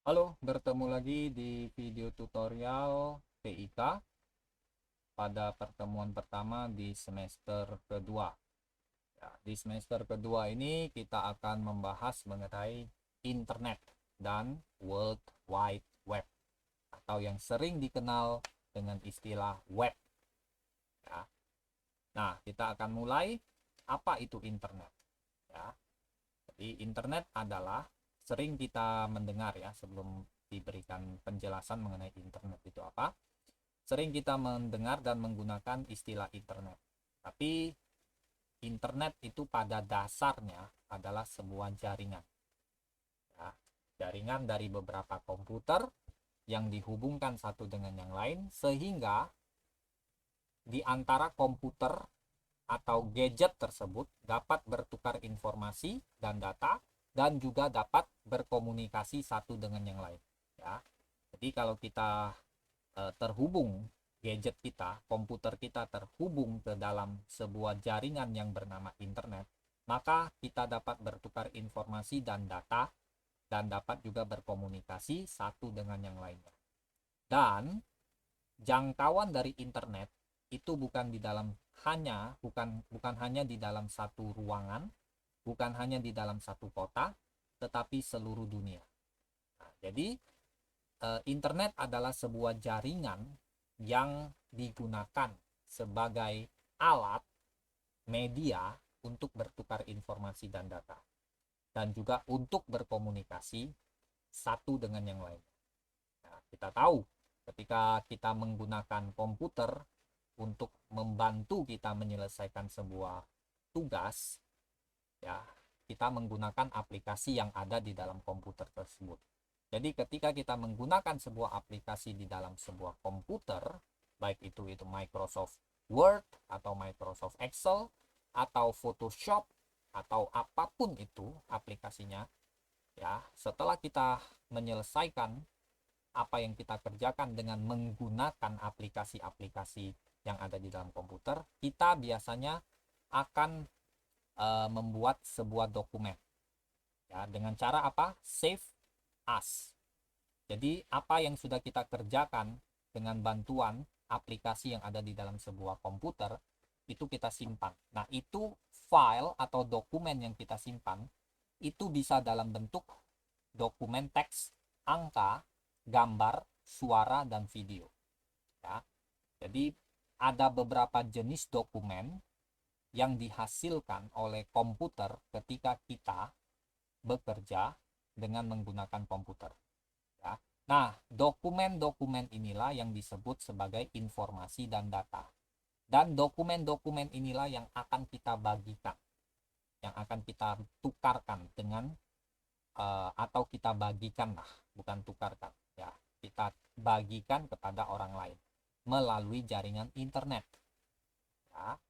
Halo, bertemu lagi di video tutorial TIK pada pertemuan pertama di semester kedua. Ya, di semester kedua ini kita akan membahas mengenai internet dan World Wide Web atau yang sering dikenal dengan istilah web. Ya. Nah, kita akan mulai apa itu internet. Ya. Jadi internet adalah sering kita mendengar ya sebelum diberikan penjelasan mengenai internet itu apa. Sering kita mendengar dan menggunakan istilah internet. Tapi internet itu pada dasarnya adalah sebuah jaringan. Ya, jaringan dari beberapa komputer yang dihubungkan satu dengan yang lain sehingga di antara komputer atau gadget tersebut dapat bertukar informasi dan data dan juga dapat berkomunikasi satu dengan yang lain. Ya, jadi kalau kita terhubung gadget kita, komputer kita terhubung ke dalam sebuah jaringan yang bernama internet, maka kita dapat bertukar informasi dan data dan dapat juga berkomunikasi satu dengan yang lainnya. Dan jangkauan dari internet itu bukan di dalam bukan hanya di dalam satu ruangan, bukan hanya di dalam satu kota, tetapi seluruh dunia. Nah, jadi internet adalah sebuah jaringan yang digunakan sebagai alat media untuk bertukar informasi dan data dan juga untuk berkomunikasi satu dengan yang lain. Nah, kita tahu ketika kita menggunakan komputer untuk membantu kita menyelesaikan sebuah tugas, ya, kita menggunakan aplikasi yang ada di dalam komputer tersebut. Jadi ketika kita menggunakan sebuah aplikasi di dalam sebuah komputer, baik itu Microsoft Word atau Microsoft Excel atau Photoshop atau apapun itu aplikasinya, ya, setelah kita menyelesaikan apa yang kita kerjakan dengan menggunakan aplikasi-aplikasi yang ada di dalam komputer, kita biasanya akan membuat sebuah dokumen, ya, dengan cara apa? Save as. Jadi apa yang sudah kita kerjakan dengan bantuan aplikasi yang ada di dalam sebuah komputer itu kita simpan. Nah, itu file atau dokumen yang kita simpan itu bisa dalam bentuk dokumen teks, angka, gambar, suara, dan video. Ya. Jadi ada beberapa jenis dokumen yang dihasilkan oleh komputer ketika kita bekerja dengan menggunakan komputer. Ya. Nah, dokumen-dokumen inilah yang disebut sebagai informasi dan data. Dan dokumen-dokumen inilah yang akan kita bagikan, yang akan kita tukarkan dengan atau kita bagikan lah, bukan tukarkan. Ya, kita bagikan kepada orang lain melalui jaringan internet. Ya.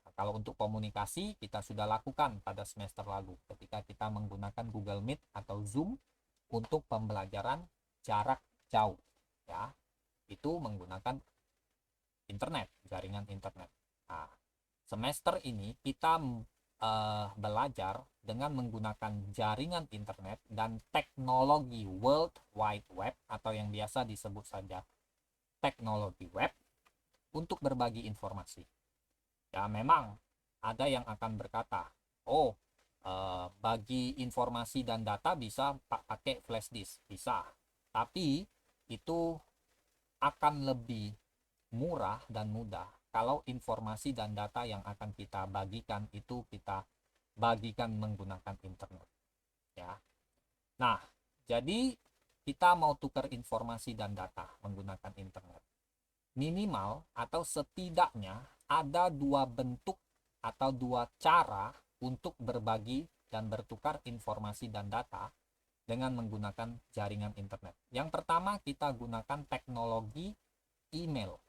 Nah, kalau untuk komunikasi kita sudah lakukan pada semester lalu ketika kita menggunakan Google Meet atau Zoom untuk pembelajaran jarak jauh, ya, itu menggunakan internet, jaringan internet. Nah, semester ini kita belajar dengan menggunakan jaringan internet dan teknologi World Wide Web atau yang biasa disebut saja teknologi web untuk berbagi informasi. Ya, memang ada yang akan berkata, oh, bagi informasi dan data bisa pakai flash disk, bisa. Tapi itu akan lebih murah dan mudah kalau informasi dan data yang akan kita bagikan itu kita bagikan menggunakan internet, ya. Nah, jadi kita mau tukar informasi dan data menggunakan internet. Minimal atau setidaknya ada dua bentuk atau dua cara untuk berbagi dan bertukar informasi dan data dengan menggunakan jaringan internet. Yang pertama, kita gunakan teknologi email.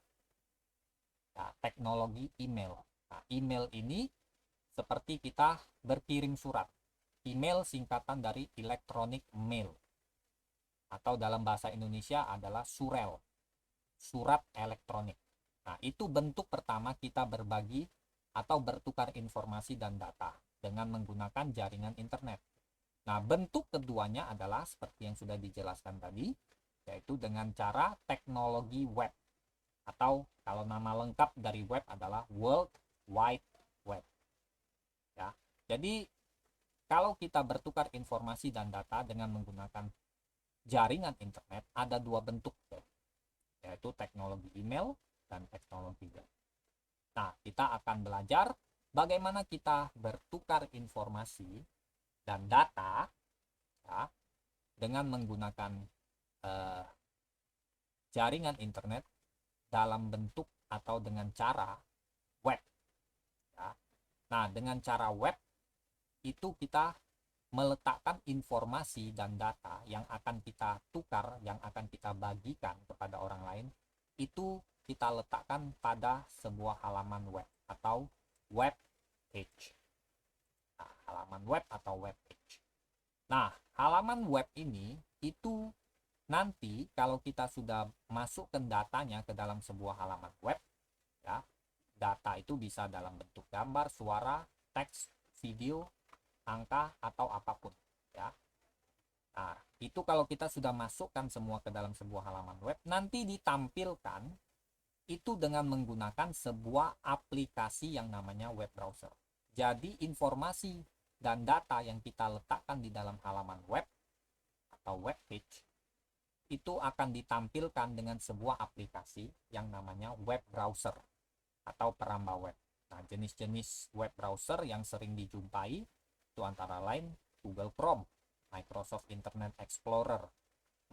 Nah, teknologi email. Nah, email ini seperti kita berkirim surat. Email singkatan dari electronic mail atau dalam bahasa Indonesia adalah surel, surat elektronik. Nah, itu bentuk pertama kita berbagi atau bertukar informasi dan data dengan menggunakan jaringan internet. Nah, bentuk keduanya adalah seperti yang sudah dijelaskan tadi, yaitu dengan cara teknologi web, atau kalau nama lengkap dari web adalah World Wide Web. Ya. Jadi kalau kita bertukar informasi dan data dengan menggunakan jaringan internet, ada dua bentuk, yaitu teknologi email dan teknologi web. Nah, kita akan belajar bagaimana kita bertukar informasi dan data, ya, dengan menggunakan jaringan internet dalam bentuk atau dengan cara web. Ya. Nah, dengan cara web itu kita meletakkan informasi dan data yang akan kita tukar, yang akan kita bagikan kepada orang lain, itu kita letakkan pada sebuah halaman web atau web page. Nah, halaman web atau web page. Nah, halaman web ini itu nanti kalau kita sudah masukkan datanya ke dalam sebuah halaman web, ya, data itu bisa dalam bentuk gambar, suara, teks, video, angka, atau apapun, ya. Nah, itu kalau kita sudah masukkan semua ke dalam sebuah halaman web, nanti ditampilkan itu dengan menggunakan sebuah aplikasi yang namanya web browser. Jadi informasi dan data yang kita letakkan di dalam halaman web atau web page itu akan ditampilkan dengan sebuah aplikasi yang namanya web browser atau perambah web. Nah, jenis-jenis web browser yang sering dijumpai itu antara lain Google Chrome, Microsoft Internet Explorer,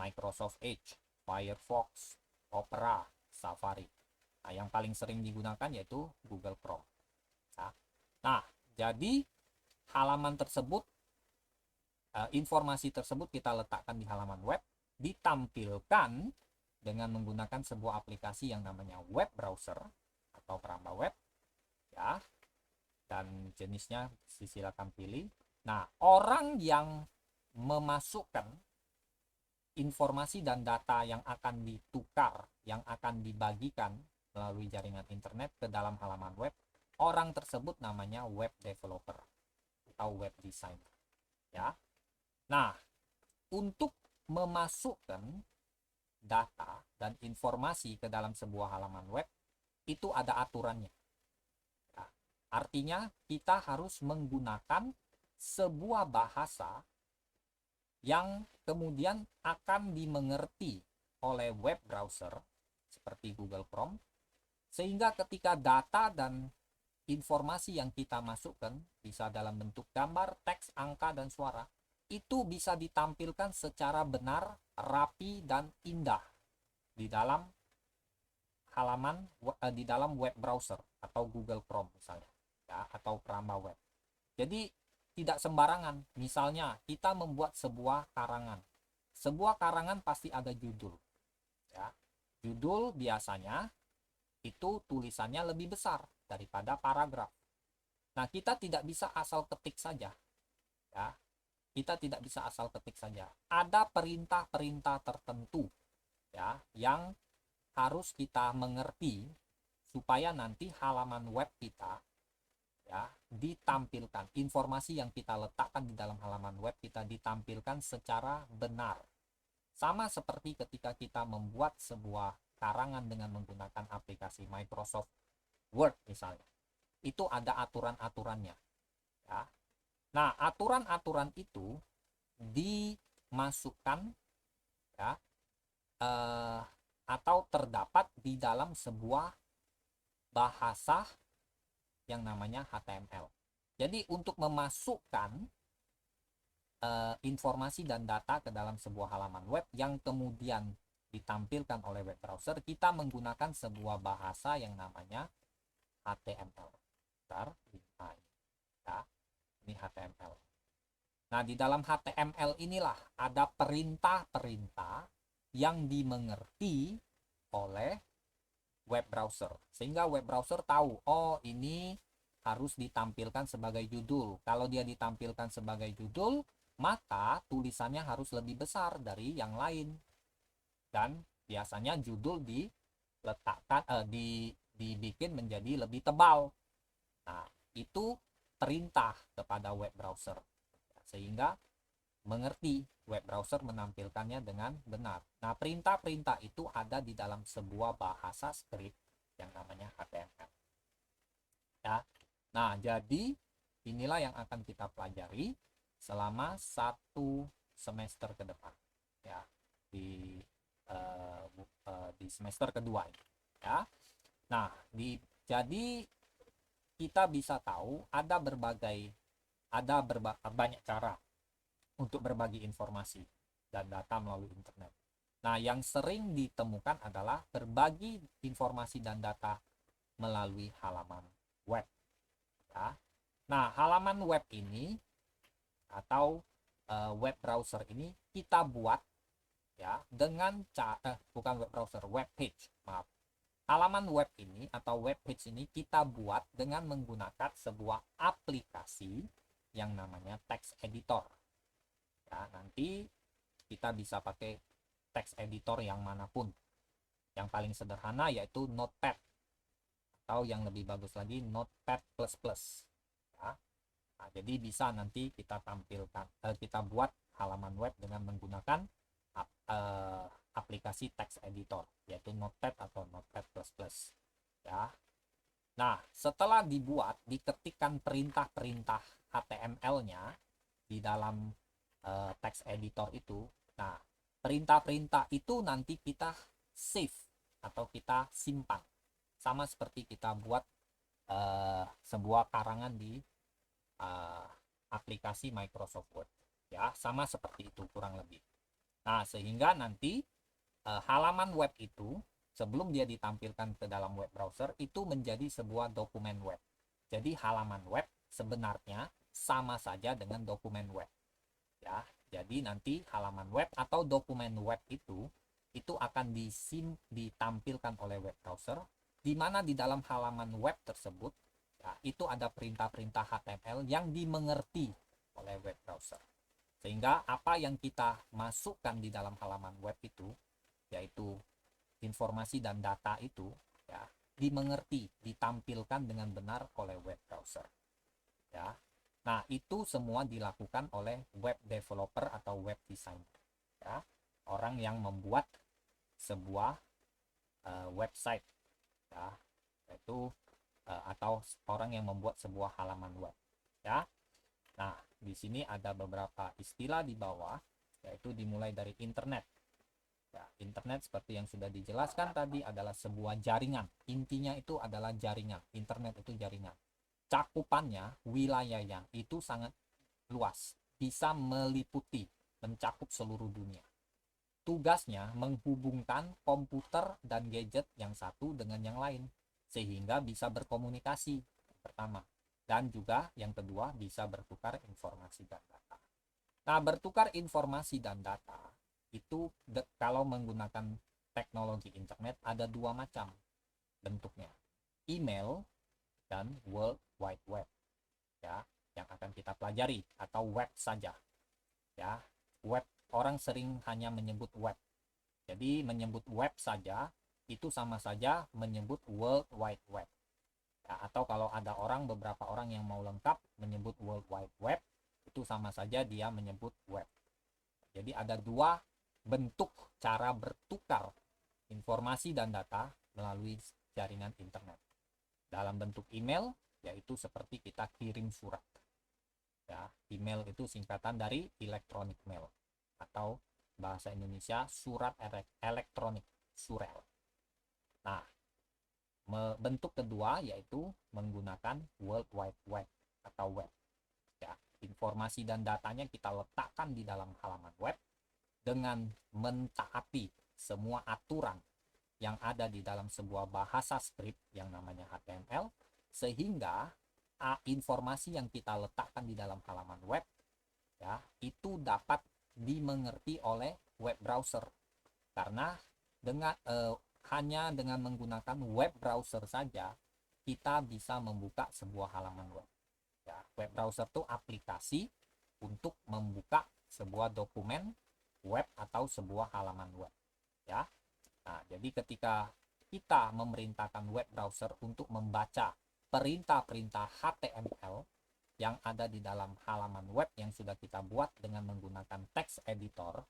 Microsoft Edge, Firefox, Opera, Safari. Nah, yang paling sering digunakan yaitu Google Chrome. Nah, jadi halaman tersebut, informasi tersebut kita letakkan di halaman web, ditampilkan dengan menggunakan sebuah aplikasi yang namanya web browser atau perambah web, ya, dan jenisnya silakan pilih. Nah, orang yang memasukkan informasi dan data yang akan ditukar, yang akan dibagikan melalui jaringan internet ke dalam halaman web, orang tersebut namanya web developer atau web designer, ya. Nah, untuk memasukkan data dan informasi ke dalam sebuah halaman web itu ada aturannya. Ya, artinya kita harus menggunakan sebuah bahasa yang kemudian akan dimengerti oleh web browser seperti Google Chrome, sehingga ketika data dan informasi yang kita masukkan bisa dalam bentuk gambar, teks, angka, dan suara, itu bisa ditampilkan secara benar, rapi, dan indah di dalam halaman, di dalam web browser atau Google Chrome misalnya, ya, atau perambah web. Jadi tidak sembarangan. Misalnya kita membuat sebuah karangan. Sebuah karangan pasti ada judul, ya. Judul biasanya itu tulisannya lebih besar daripada paragraf. Nah, kita tidak bisa asal ketik saja, ya. Kita tidak bisa asal ketik saja. Ada perintah-perintah tertentu, ya, yang harus kita mengerti supaya nanti halaman web kita, ya, ditampilkan, informasi yang kita letakkan di dalam halaman web kita ditampilkan secara benar. Sama seperti ketika kita membuat sebuah karangan dengan menggunakan aplikasi Microsoft Word misalnya. Itu ada aturan-aturannya, ya. Nah, aturan-aturan itu dimasukkan, ya, atau terdapat di dalam sebuah bahasa yang namanya HTML. Jadi untuk memasukkan informasi dan data ke dalam sebuah halaman web yang kemudian ditampilkan oleh web browser, kita menggunakan sebuah bahasa yang namanya HTML. Bentar, ya. Ini HTML. Nah, di dalam HTML inilah ada perintah-perintah yang dimengerti oleh web browser. Sehingga web browser tahu, oh ini harus ditampilkan sebagai judul. Kalau dia ditampilkan sebagai judul, maka tulisannya harus lebih besar dari yang lain. Dan biasanya judul diletakkan, dibikin menjadi lebih tebal. Nah, itu perintah kepada web browser, sehingga mengerti, web browser menampilkannya dengan benar. Nah, perintah-perintah itu ada di dalam sebuah bahasa script yang namanya HTML. Ya. Nah, jadi inilah yang akan kita pelajari selama 1 semester ke depan. Ya, di di semester kedua ini. Ya. Nah, jadi kita bisa tahu ada banyak cara untuk berbagi informasi dan data melalui internet. Nah, yang sering ditemukan adalah berbagi informasi dan data melalui halaman web. Ya. Nah, halaman web ini atau web browser ini kita buat ya dengan bukan web browser, web page, maaf. Halaman web ini atau web page ini kita buat dengan menggunakan sebuah aplikasi yang namanya text editor. Ya, nanti kita bisa pakai text editor yang manapun. Yang paling sederhana yaitu Notepad, atau yang lebih bagus lagi Notepad++. Ya. Nah, jadi bisa nanti kita tampilkan, kita buat halaman web dengan menggunakan aplikasi text editor yaitu Notepad atau Notepad++. Ya. Nah, setelah dibuat, diketikkan perintah-perintah HTML-nya di dalam text editor itu. Nah, perintah-perintah itu nanti kita save atau kita simpan. Sama seperti kita buat sebuah karangan di aplikasi Microsoft Word. Ya, sama seperti itu kurang lebih. Nah, sehingga nanti halaman web itu sebelum dia ditampilkan ke dalam web browser itu menjadi sebuah dokumen web. Jadi halaman web sebenarnya sama saja dengan dokumen web. Ya, jadi nanti halaman web atau dokumen web itu akan ditampilkan oleh web browser, di mana di dalam halaman web tersebut ya, itu ada perintah-perintah HTML yang dimengerti oleh web browser. Sehingga apa yang kita masukkan di dalam halaman web itu, yaitu informasi dan data itu, ya, dimengerti, ditampilkan dengan benar oleh web browser. Ya. Nah, itu semua dilakukan oleh web developer atau web designer. Ya. Orang yang membuat sebuah website, ya, yaitu atau orang yang membuat sebuah halaman web. Ya. Nah, di sini ada beberapa istilah di bawah, yaitu dimulai dari internet. Ya, internet seperti yang sudah dijelaskan tadi adalah sebuah jaringan. Intinya itu adalah jaringan. Internet itu jaringan. Cakupannya, wilayahnya itu sangat luas. Bisa meliputi, mencakup seluruh dunia. Tugasnya menghubungkan komputer dan gadget yang satu dengan yang lain. Sehingga bisa berkomunikasi, pertama. Dan juga yang kedua bisa bertukar informasi dan data. Nah, bertukar informasi dan data itu kalau menggunakan teknologi internet ada dua macam bentuknya. Email dan World Wide Web. Ya, yang akan kita pelajari atau web saja. Ya, web orang sering hanya menyebut web. Jadi menyebut web saja itu sama saja menyebut World Wide Web. Ya, atau kalau ada beberapa orang yang mau lengkap menyebut World Wide Web, itu sama saja dia menyebut web. Jadi ada dua bentuk cara bertukar informasi dan data melalui jaringan internet. Dalam bentuk email, yaitu seperti kita kirim surat. Ya, email itu singkatan dari electronic mail atau bahasa Indonesia surat elektronik, surel. Nah, bentuk kedua yaitu menggunakan World Wide Web atau web. Ya, informasi dan datanya kita letakkan di dalam halaman web dengan mentaati semua aturan yang ada di dalam sebuah bahasa script yang namanya HTML, sehingga informasi yang kita letakkan di dalam halaman web ya itu dapat dimengerti oleh web browser, karena hanya dengan menggunakan web browser saja kita bisa membuka sebuah halaman web. Ya, web browser itu aplikasi untuk membuka sebuah dokumen web atau sebuah halaman web. Ya. Nah, jadi ketika kita memerintahkan web browser untuk membaca perintah-perintah HTML, yang ada di dalam halaman web yang sudah kita buat dengan menggunakan text editor,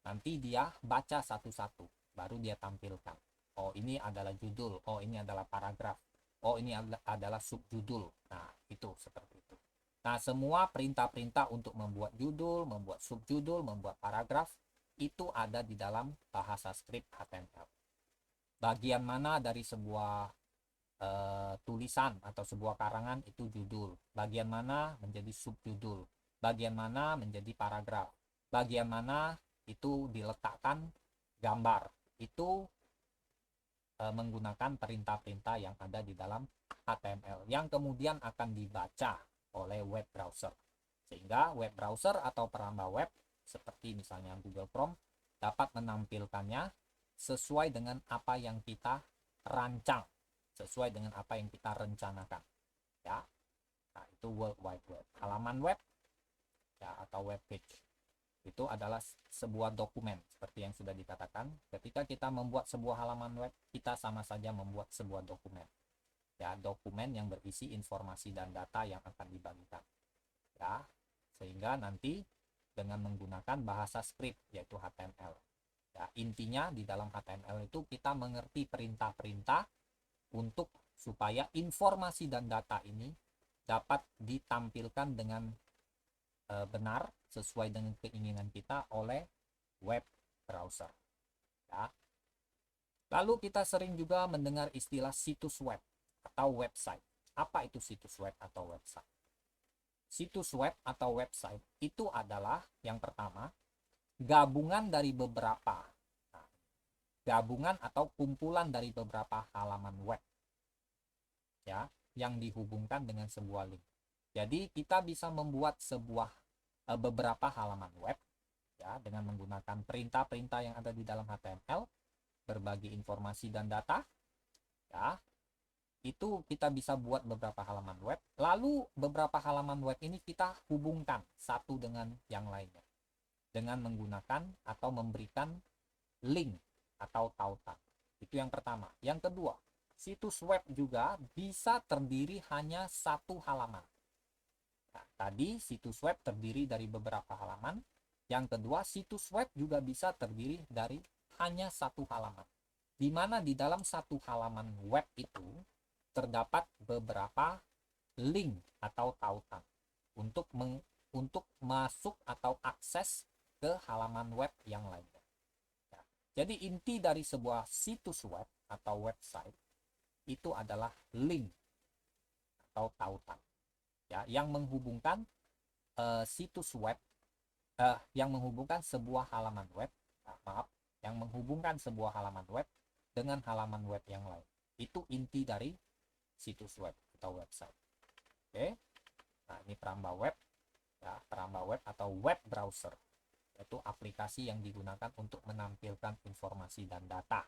nanti dia baca satu-satu, baru dia tampilkan. Oh, ini adalah judul, oh ini adalah paragraf, oh ini adalah subjudul. Nah, itu seperti itu. Nah, semua perintah-perintah untuk membuat judul, membuat subjudul, membuat paragraf, itu ada di dalam bahasa script HTML. Bagian mana dari sebuah tulisan atau sebuah karangan itu judul, bagian mana menjadi subjudul, bagian mana menjadi paragraf, bagian mana itu diletakkan gambar, itu menggunakan perintah-perintah yang ada di dalam HTML yang kemudian akan dibaca oleh web browser, sehingga web browser atau perambah web seperti misalnya Google Chrome dapat menampilkannya sesuai dengan apa yang kita rancang, sesuai dengan apa yang kita rencanakan, ya. Nah, itu World Wide Web. Halaman web, ya, atau web page itu adalah sebuah dokumen seperti yang sudah dikatakan. Ketika kita membuat sebuah halaman web, kita sama saja membuat sebuah dokumen, ya, dokumen yang berisi informasi dan data yang akan dibagikan, ya, sehingga nanti dengan menggunakan bahasa script yaitu HTML, ya, intinya di dalam HTML itu kita mengerti perintah-perintah untuk supaya informasi dan data ini dapat ditampilkan dengan benar sesuai dengan keinginan kita oleh web browser, ya. Lalu kita sering juga mendengar istilah situs web atau website. Apa itu situs web atau website? Situs web atau website itu adalah yang pertama gabungan dari beberapa, gabungan atau kumpulan dari beberapa halaman web, ya, yang dihubungkan dengan sebuah link. Jadi kita bisa membuat beberapa halaman web, ya, dengan menggunakan perintah-perintah yang ada di dalam HTML, berbagi informasi dan data, ya. Itu kita bisa buat beberapa halaman web. Lalu beberapa halaman web ini kita hubungkan satu dengan yang lainnya dengan menggunakan atau memberikan link atau tautan. Itu yang pertama. Yang kedua, situs web juga bisa terdiri hanya satu halaman. Nah, tadi situs web terdiri dari beberapa halaman. Yang kedua, situs web juga bisa terdiri dari hanya satu halaman, di mana di dalam satu halaman web itu terdapat beberapa link atau tautan untuk masuk atau akses ke halaman web yang lainnya. Jadi inti dari sebuah situs web atau website itu adalah link atau tautan, ya, yang menghubungkan situs web, yang menghubungkan sebuah halaman web, yang menghubungkan sebuah halaman web dengan halaman web yang lain. Itu inti dari situs web atau website. Oke, nah ini perambah web, ya, perambah web atau web browser, yaitu aplikasi yang digunakan untuk menampilkan informasi dan data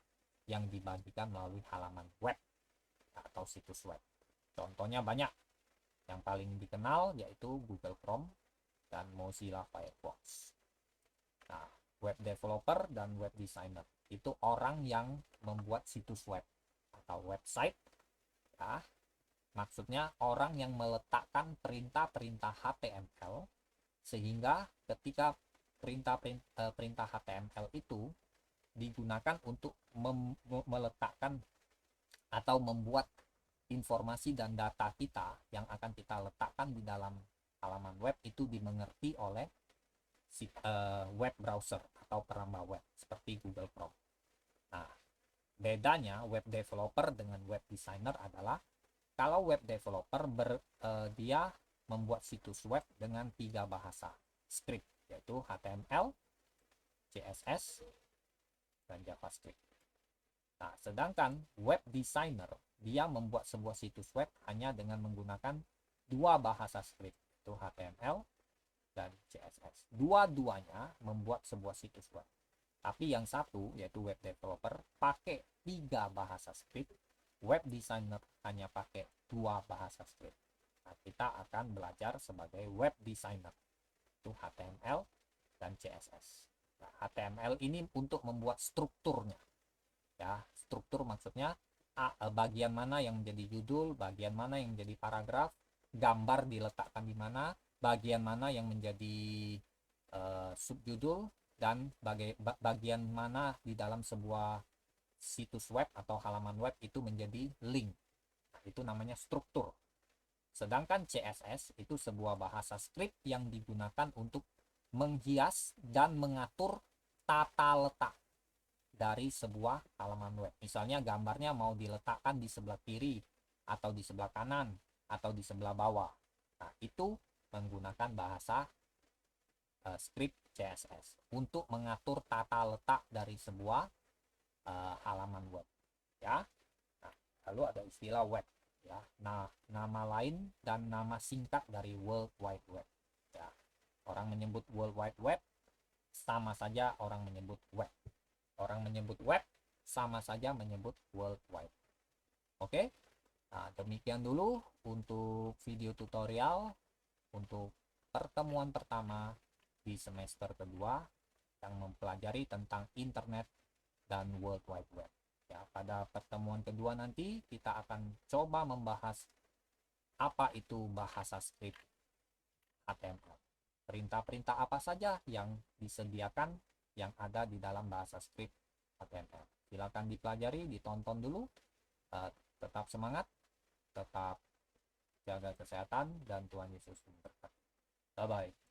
yang dibagikan melalui halaman web atau situs web. Contohnya banyak. Yang paling dikenal yaitu Google Chrome dan Mozilla Firefox. Nah, web developer dan web designer itu orang yang membuat situs web atau website, ya. Maksudnya orang yang meletakkan perintah-perintah HTML sehingga ketika perintah HTML itu digunakan untuk meletakkan atau membuat informasi dan data kita yang akan kita letakkan di dalam halaman web itu dimengerti oleh web browser atau perambah web seperti Google Chrome. Nah, bedanya web developer dengan web designer adalah kalau web developer dia membuat situs web dengan 3 bahasa script, yaitu HTML, CSS, dan JavaScript. Nah, sedangkan web designer dia membuat sebuah situs web hanya dengan menggunakan 2 bahasa script, yaitu HTML dan CSS. Dua-duanya membuat sebuah situs web. Tapi yang satu, yaitu web developer, pakai 3 bahasa script, web designer hanya pakai 2 bahasa script. Nah, kita akan belajar sebagai web designer, itu HTML dan CSS. Nah, HTML ini untuk membuat strukturnya, ya. Struktur maksudnya bagian mana yang menjadi judul, bagian mana yang menjadi paragraf, gambar diletakkan di mana, bagian mana yang menjadi subjudul, dan bagian mana di dalam sebuah situs web atau halaman web itu menjadi link. Nah, itu namanya struktur. Sedangkan CSS itu sebuah bahasa script yang digunakan untuk menghias dan mengatur tata letak dari sebuah halaman web. Misalnya gambarnya mau diletakkan di sebelah kiri, atau di sebelah kanan, atau di sebelah bawah. Nah, itu menggunakan bahasa script CSS untuk mengatur tata letak dari sebuah halaman web. Ya. Nah, lalu ada istilah web. Ya. Nah, nama lain dan nama singkat dari World Wide Web. Ya. Orang menyebut World Wide Web sama saja orang menyebut web. Orang menyebut web sama saja menyebut World Wide. Oke? Nah, demikian dulu untuk video tutorial untuk pertemuan pertama di semester kedua yang mempelajari tentang internet dan World Wide Web. Ya, pada pertemuan kedua nanti kita akan coba membahas apa itu bahasa script HTML. Perintah-perintah apa saja yang disediakan yang ada di dalam bahasa script HTML. Silakan dipelajari, ditonton dulu. Tetap semangat, tetap jaga kesehatan, dan Tuhan Yesus memberkati. Bye-bye.